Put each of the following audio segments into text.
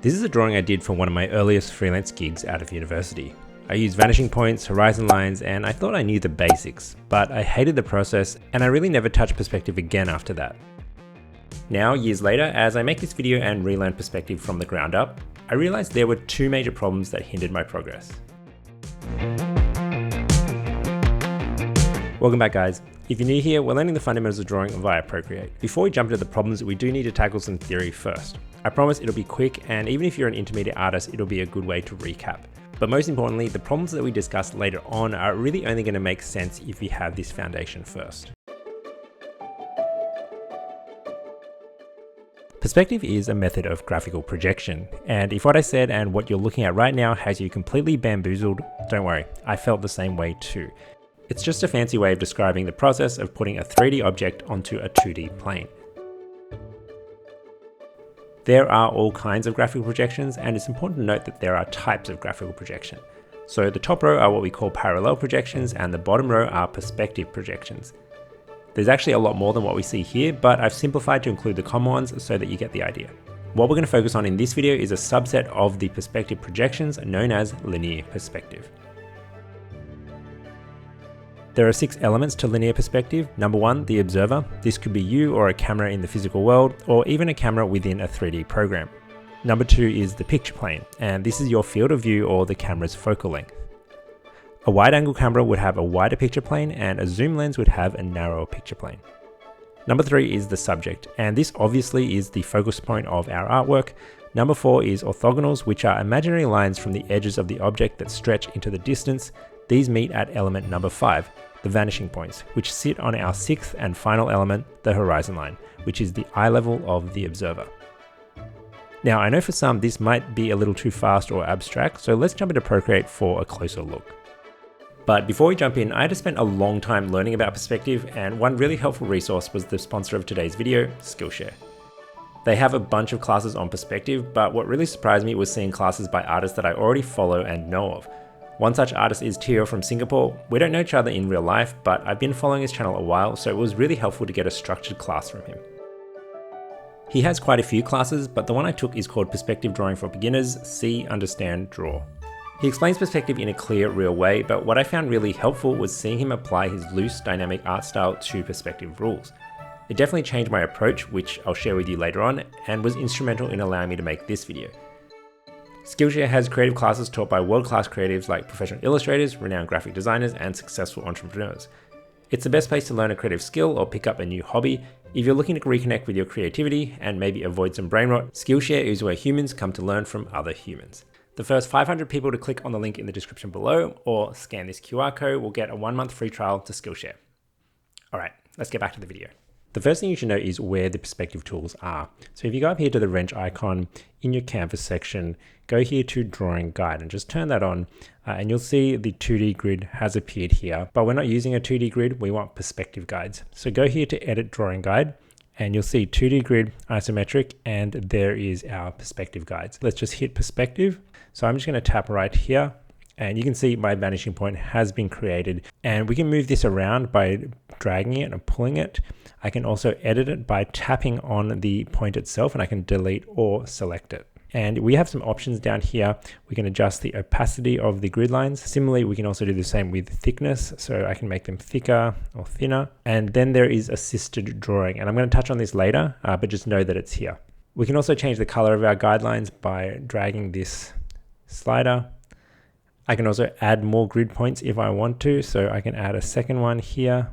This is a drawing I did for one of my earliest freelance gigs out of university. I used vanishing points, horizon lines, and I thought I knew the basics, but I hated the process and I really never touched perspective again after that. Now, years later, as I make this video and relearn perspective from the ground up, I realized there were two major problems that hindered my progress. Welcome back, guys. If you're new here, we're learning the fundamentals of drawing via Procreate. Before we jump into the problems, we do need to tackle some theory first. I promise it'll be quick, and even if you're an intermediate artist, it'll be a good way to recap. But most importantly, the problems that we discuss later on are really only going to make sense if you have this foundation first. Perspective is a method of graphical projection, and if what I said and what you're looking at right now has you completely bamboozled, don't worry, I felt the same way too. It's just a fancy way of describing the process of putting a 3D object onto a 2D plane. There are all kinds of graphical projections, and it's important to note that there are types of graphical projection. So the top row are what we call parallel projections, and the bottom row are perspective projections. There's actually a lot more than what we see here, but I've simplified to include the common ones so that you get the idea. What we're going to focus on in this video is a subset of the perspective projections known as linear perspective. There are 6 elements to linear perspective. Number 1, the observer. This could be you or a camera in the physical world, or even a camera within a 3D program. Number 2 is the picture plane, and this is your field of view or the camera's focal length. A wide-angle camera would have a wider picture plane, and a zoom lens would have a narrower picture plane. Number 3 is the subject, and this obviously is the focus point of our artwork. Number 4 is orthogonals, which are imaginary lines from the edges of the object that stretch into the distance. These meet at element number 5, the vanishing points, which sit on our 6th and final element, the horizon line, which is the eye level of the observer. Now, I know for some this might be a little too fast or abstract, so let's jump into Procreate for a closer look. But before we jump in, I had to spend a long time learning about perspective, and one really helpful resource was the sponsor of today's video, Skillshare. They have a bunch of classes on perspective, but what really surprised me was seeing classes by artists that I already follow and know of. One such artist is Teoh from Singapore. We don't know each other in real life, but I've been following his channel a while, so it was really helpful to get a structured class from him. He has quite a few classes, but the one I took is called Perspective Drawing for Beginners, See, Understand, Draw. He explains perspective in a clear, real way, but what I found really helpful was seeing him apply his loose, dynamic art style to perspective rules. It definitely changed my approach, which I'll share with you later on, and was instrumental in allowing me to make this video. Skillshare has creative classes taught by world-class creatives like professional illustrators, renowned graphic designers, and successful entrepreneurs. It's the best place to learn a creative skill or pick up a new hobby. If you're looking to reconnect with your creativity and maybe avoid some brain rot, Skillshare is where humans come to learn from other humans. The first 500 people to click on the link in the description below or scan this QR code will get a 1-month free trial to Skillshare. Alright, let's get back to the video. The first thing you should know is where the perspective tools are. So if you go up here to the wrench icon in your canvas section, go here to drawing guide and just turn that on and you'll see the 2D grid has appeared here, but we're not using a 2D grid, we want perspective guides. So go here to edit drawing guide and you'll see 2D grid isometric and there is our perspective guides. Let's just hit perspective. So I'm just going to tap right here and you can see my vanishing point has been created, and we can move this around by dragging it and pulling it. I can also edit it by tapping on the point itself and I can delete or select it. And we have some options down here. We can adjust the opacity of the grid lines. Similarly, we can also do the same with thickness. So I can make them thicker or thinner. And then there is assisted drawing. And I'm going to touch on this later, but just know that it's here. We can also change the color of our guidelines by dragging this slider. I can also add more grid points if I want to. So I can add a second one here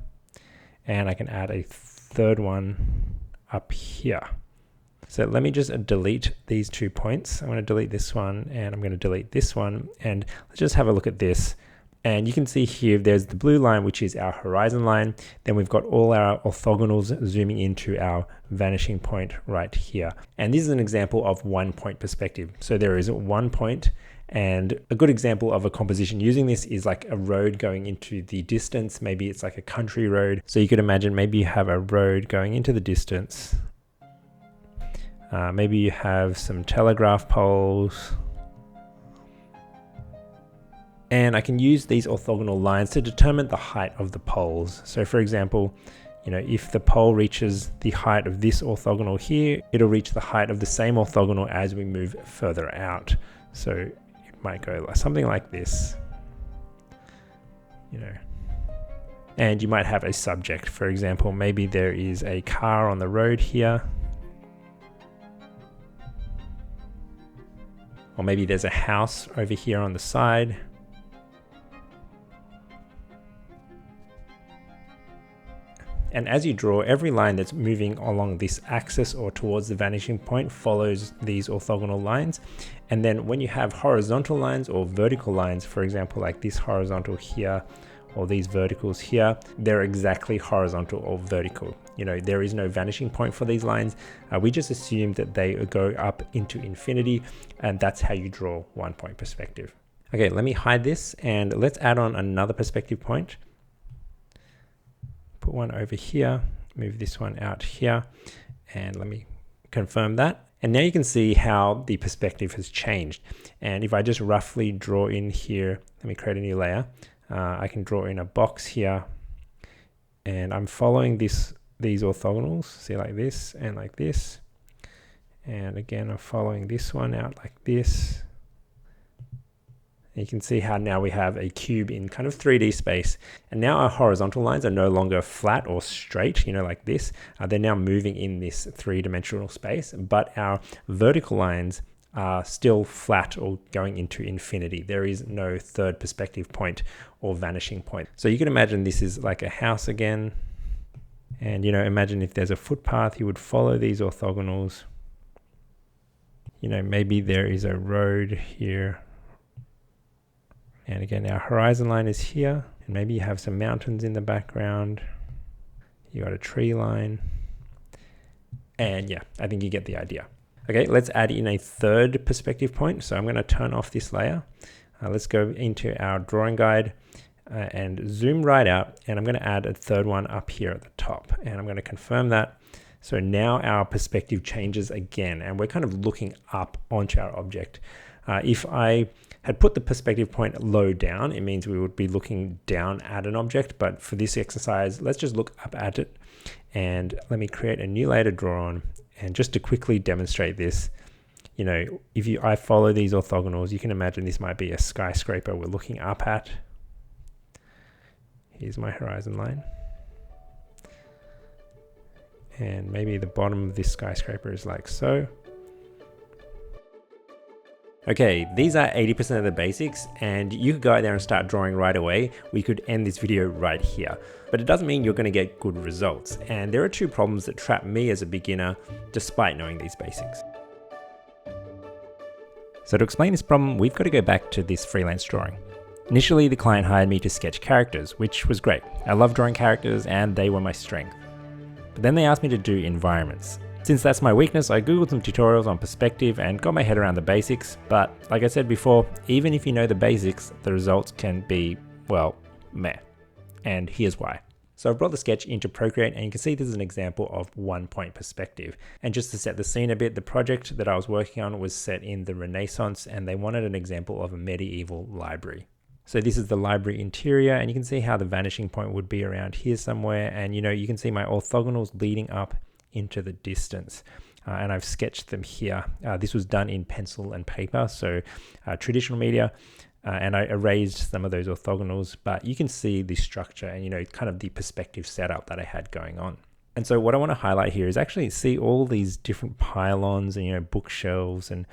and I can add a third one up here. So let me just delete these 2 points. I'm going to delete this one and I'm going to delete this one. And let's just have a look at this. And you can see here, there's the blue line, which is our horizon line. Then we've got all our orthogonals zooming into our vanishing point right here. And this is an example of 1 point perspective. So there is 1 point, and a good example of a composition using this is like a road going into the distance. Maybe it's like a country road. So you could imagine maybe you have a road going into the distance. Maybe you have some telegraph poles. And I can use these orthogonal lines to determine the height of the poles. So for example, if the pole reaches the height of this orthogonal here, it'll reach the height of the same orthogonal as we move further out. So it might go something like this, and you might have a subject. For example, maybe there is a car on the road here, or maybe there's a house over here on the side. And as you draw, every line that's moving along this axis or towards the vanishing point follows these orthogonal lines. And then when you have horizontal lines or vertical lines, for example, like this horizontal here, or these verticals here, they're exactly horizontal or vertical. There is no vanishing point for these lines. We just assume that they go up into infinity, and that's how you draw 1-point perspective. Okay, let me hide this and let's add on another perspective point. Put one over here, move this one out here, and let me confirm that. And now you can see how the perspective has changed. And if I just roughly draw in here, let me create a new layer. I can draw in a box here, and I'm following these orthogonals, see, like this and like this. And again, I'm following this one out like this. You can see how now we have a cube in kind of 3D space. And now our horizontal lines are no longer flat or straight, like this. They're now moving in this 3-dimensional space, but our vertical lines are still flat or going into infinity. There is no third perspective point or vanishing point. So you can imagine this is like a house again. And, imagine if there's a footpath, you would follow these orthogonals. Maybe there is a road here. And again, our horizon line is here, and maybe you have some mountains in the background. You got a tree line. And yeah, I think you get the idea. Okay, let's add in a third perspective point. So I'm going to turn off this layer. Let's go into our drawing guide and zoom right out. And I'm going to add a third one up here at the top. And I'm going to confirm that. So now our perspective changes again, and we're kind of looking up onto our object. If I had put the perspective point low down, it means we would be looking down at an object. But for this exercise, let's just look up at it. And let me create a new layer to draw on. And just to quickly demonstrate this, if I follow these orthogonals, you can imagine this might be a skyscraper we're looking up at. Here's my horizon line. And maybe the bottom of this skyscraper is like so. Okay, these are 80% of the basics, and you could go out there and start drawing right away. We could end this video right here, but it doesn't mean you're going to get good results. And there are 2 problems that trap me as a beginner, despite knowing these basics. So to explain this problem, we've got to go back to this freelance drawing. Initially, the client hired me to sketch characters, which was great. I love drawing characters, and they were my strength. But then they asked me to do environments. Since that's my weakness, I googled some tutorials on perspective and got my head around the basics, but like I said before, even if you know the basics, the results can be, well, meh. And here's why. So I've brought the sketch into Procreate, and you can see this is an example of 1-point perspective. And just to set the scene a bit, the project that I was working on was set in the Renaissance, and they wanted an example of a medieval library. So this is the library interior, and you can see how the vanishing point would be around here somewhere. And you can see my orthogonals leading up into the distance, and I've sketched them here. This was done in pencil and paper, so traditional media, and I erased some of those orthogonals, but you can see the structure and kind of the perspective setup that I had going on. And so what I want to highlight here is actually see all these different pylons and bookshelves, and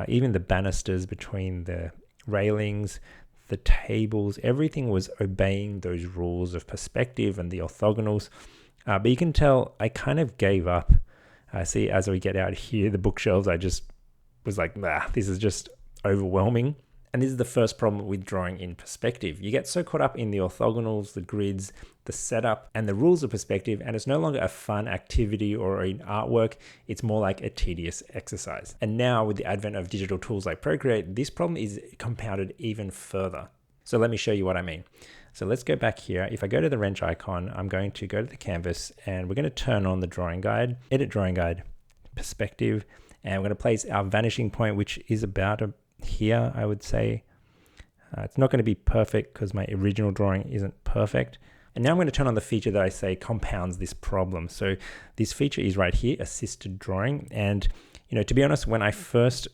even the banisters between the railings, the tables, everything was obeying those rules of perspective and the orthogonals. But you can tell I kind of gave up. See, as we get out here, the bookshelves, I just was like, nah, this is just overwhelming. And this is the first problem with drawing in perspective. You get so caught up in the orthogonals, the grids, the setup, and the rules of perspective, and it's no longer a fun activity or an artwork. It's more like a tedious exercise. And now with the advent of digital tools like Procreate, this problem is compounded even further. So let me show you what I mean. So let's go back here. If I go to the wrench icon, I'm going to go to the canvas, and we're going to turn on the drawing guide, edit drawing guide, perspective, and we're going to place our vanishing point, which is about here, I would say. It's not going to be perfect because my original drawing isn't perfect. And now I'm going to turn on the feature that I say compounds this problem. So this feature is right here, assisted drawing. And, to be honest, when I first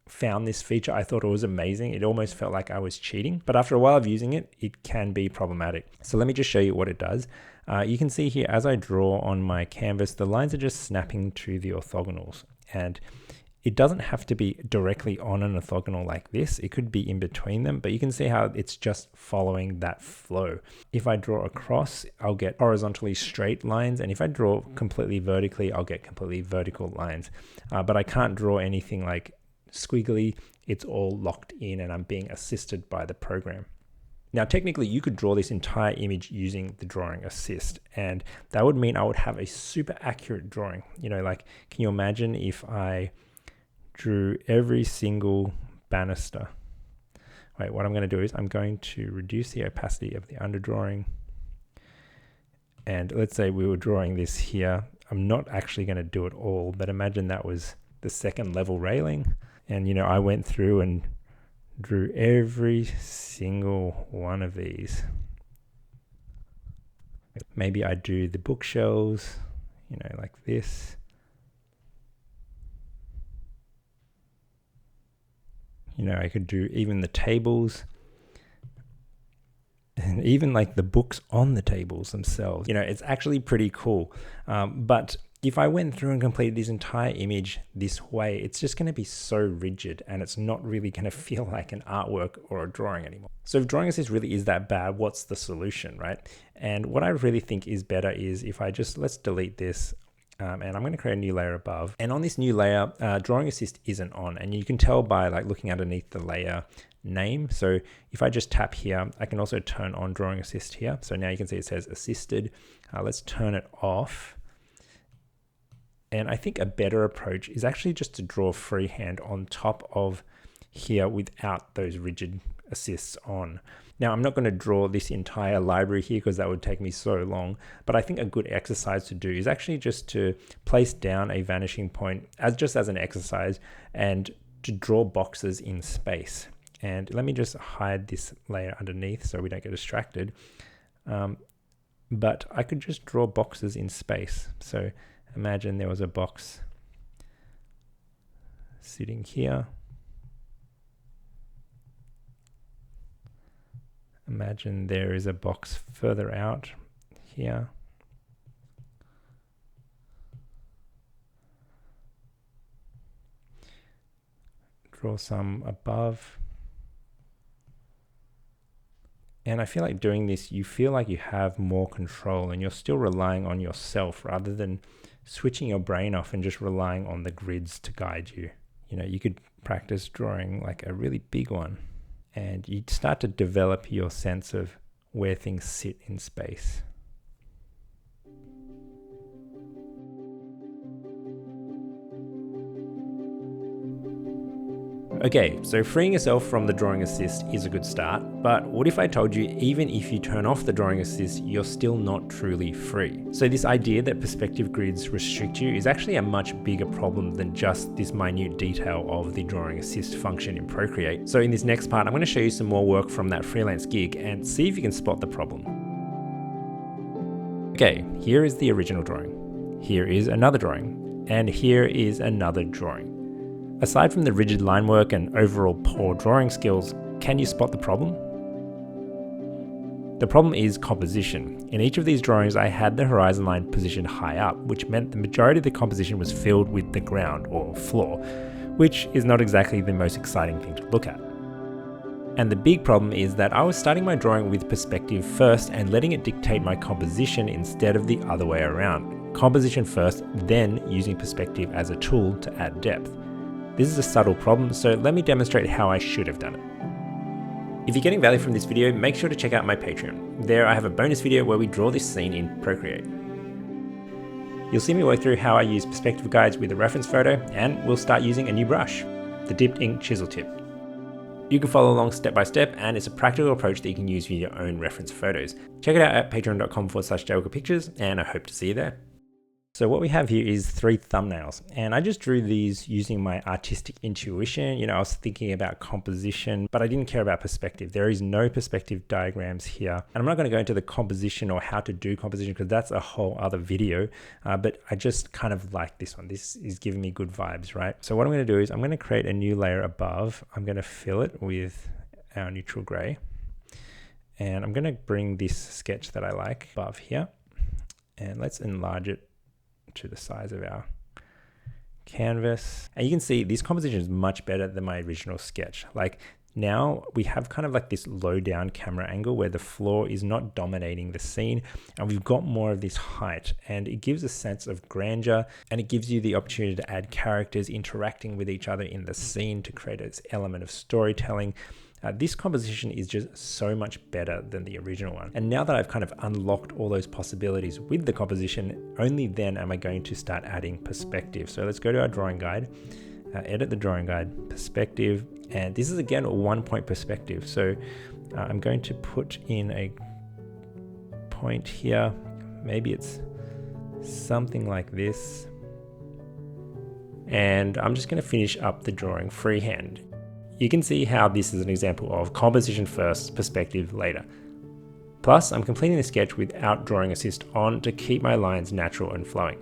found this feature, I thought it was amazing. It almost felt like I was cheating, but after a while of using it, it can be problematic. So let me just show you what it does. You can see here, as I draw on my canvas, the lines are just snapping to the orthogonals, and it doesn't have to be directly on an orthogonal like this. It could be in between them, but you can see how it's just following that flow. If I draw across, I'll get horizontally straight lines, and if I draw completely vertically, I'll get completely vertical lines. But I can't draw anything like squiggly. It's all locked in, and I'm being assisted by the program. Now, technically, you could draw this entire image using the drawing assist, and that would mean I would have a super accurate drawing. Like, can you imagine if I drew every single banister? Wait, what I'm going to do is I'm going to reduce the opacity of the underdrawing. And let's say we were drawing this here. I'm not actually going to do it all, but imagine that was the second level railing. And, I went through and drew every single one of these. Maybe I do the bookshelves, like this. I could do even the tables, and even like the books on the tables themselves. It's actually pretty cool. But if I went through and completed this entire image this way, it's just going to be so rigid, and it's not really going to feel like an artwork or a drawing anymore. So if drawing assist really is that bad, what's the solution, right? And what I really think is better is if I just, let's delete this, and I'm going to create a new layer above. And on this new layer, drawing assist isn't on, and you can tell by like looking underneath the layer name. So if I just tap here, I can also turn on drawing assist here. So now you can see it says assisted. Let's turn it off. And I think a better approach is actually just to draw freehand on top of here without those rigid assists on. Now, I'm not going to draw this entire library here because that would take me so long, but I think a good exercise to do is actually just to place down a vanishing point just as an exercise and to draw boxes in space. And let me just hide this layer underneath so we don't get distracted. But I could just draw boxes in space. So imagine there was a box sitting here. Imagine there is a box further out here. Draw some above. And I feel like doing this, you feel like you have more control and you're still relying on yourself rather than switching your brain off and just relying on the grids to guide you. You could practice drawing like a really big one, and you start to develop your sense of where things sit in space. Okay, so freeing yourself from the drawing assist is a good start, but what if I told you even if you turn off the drawing assist, you're still not truly free? So this idea that perspective grids restrict you is actually a much bigger problem than just this minute detail of the drawing assist function in Procreate. So in this next part, I'm going to show you some more work from that freelance gig and see if you can spot the problem. Okay, here is the original drawing. Here is another drawing, and here is another drawing. Aside from the rigid line work and overall poor drawing skills, can you spot the problem? The problem is composition. In each of these drawings, I had the horizon line positioned high up, which meant the majority of the composition was filled with the ground or floor, which is not exactly the most exciting thing to look at. And the big problem is that I was starting my drawing with perspective first and letting it dictate my composition instead of the other way around. Composition first, then using perspective as a tool to add depth. This is a subtle problem, so let me demonstrate how I should have done it. If you're getting value from this video, make sure to check out my Patreon. There I have a bonus video where we draw this scene in Procreate. You'll see me work through how I use perspective guides with a reference photo, and we'll start using a new brush, the dipped ink chisel tip. You can follow along step by step, and it's a practical approach that you can use for your own reference photos. Check it out at patreon.com/jaywalkerpictures, and I hope to see you there. So what we have here is 3 thumbnails, and I just drew these using my artistic intuition. You know, I was thinking about composition, but I didn't care about perspective. There is no perspective diagrams here. And I'm not going to go into the composition or how to do composition because that's a whole other video, but I just kind of like this one. This is giving me good vibes, right? So what I'm going to do is I'm going to create a new layer above. I'm going to fill it with our neutral gray. And I'm going to bring this sketch that I like above here, and let's enlarge it to the size of our canvas. And you can see this composition is much better than my original sketch. Like now we have kind of like this low down camera angle where the floor is not dominating the scene, and we've got more of this height, and it gives a sense of grandeur, and it gives you the opportunity to add characters interacting with each other in the scene to create this element of storytelling. This composition is just so much better than the original one. And now that I've kind of unlocked all those possibilities with the composition, only then am I going to start adding perspective. So let's go to our drawing guide, edit the drawing guide, perspective, and this is again a 1-point perspective. So I'm going to put in a point here. Maybe it's something like this. And I'm just going to finish up the drawing freehand. You can see how this is an example of composition first, perspective later. Plus, I'm completing the sketch without drawing assist on to keep my lines natural and flowing.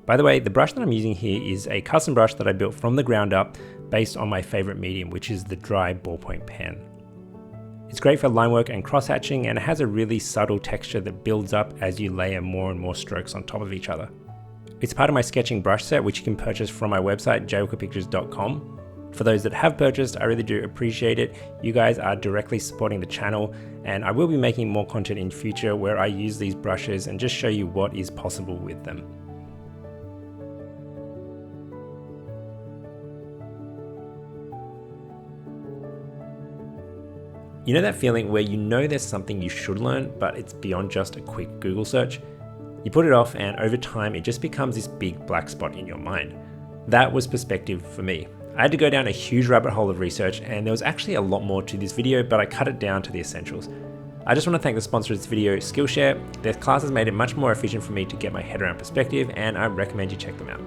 By the way, the brush that I'm using here is a custom brush that I built from the ground up based on my favorite medium, which is the dry ballpoint pen. It's great for line work and cross hatching, and it has a really subtle texture that builds up as you layer more and more strokes on top of each other. It's part of my sketching brush set, which you can purchase from my website, jaywalkerpictures.com. For those that have purchased, I really do appreciate it. You guys are directly supporting the channel, and I will be making more content in future where I use these brushes and just show you what is possible with them. You know that feeling where you know there's something you should learn, but it's beyond just a quick Google search? You put it off, and over time, it just becomes this big black spot in your mind. That was perspective for me. I had to go down a huge rabbit hole of research, and there was actually a lot more to this video, but I cut it down to the essentials. I just want to thank the sponsor of this video, Skillshare. Their class has made it much more efficient for me to get my head around perspective, and I recommend you check them out.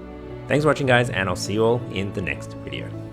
Thanks for watching, guys, and I'll see you all in the next video.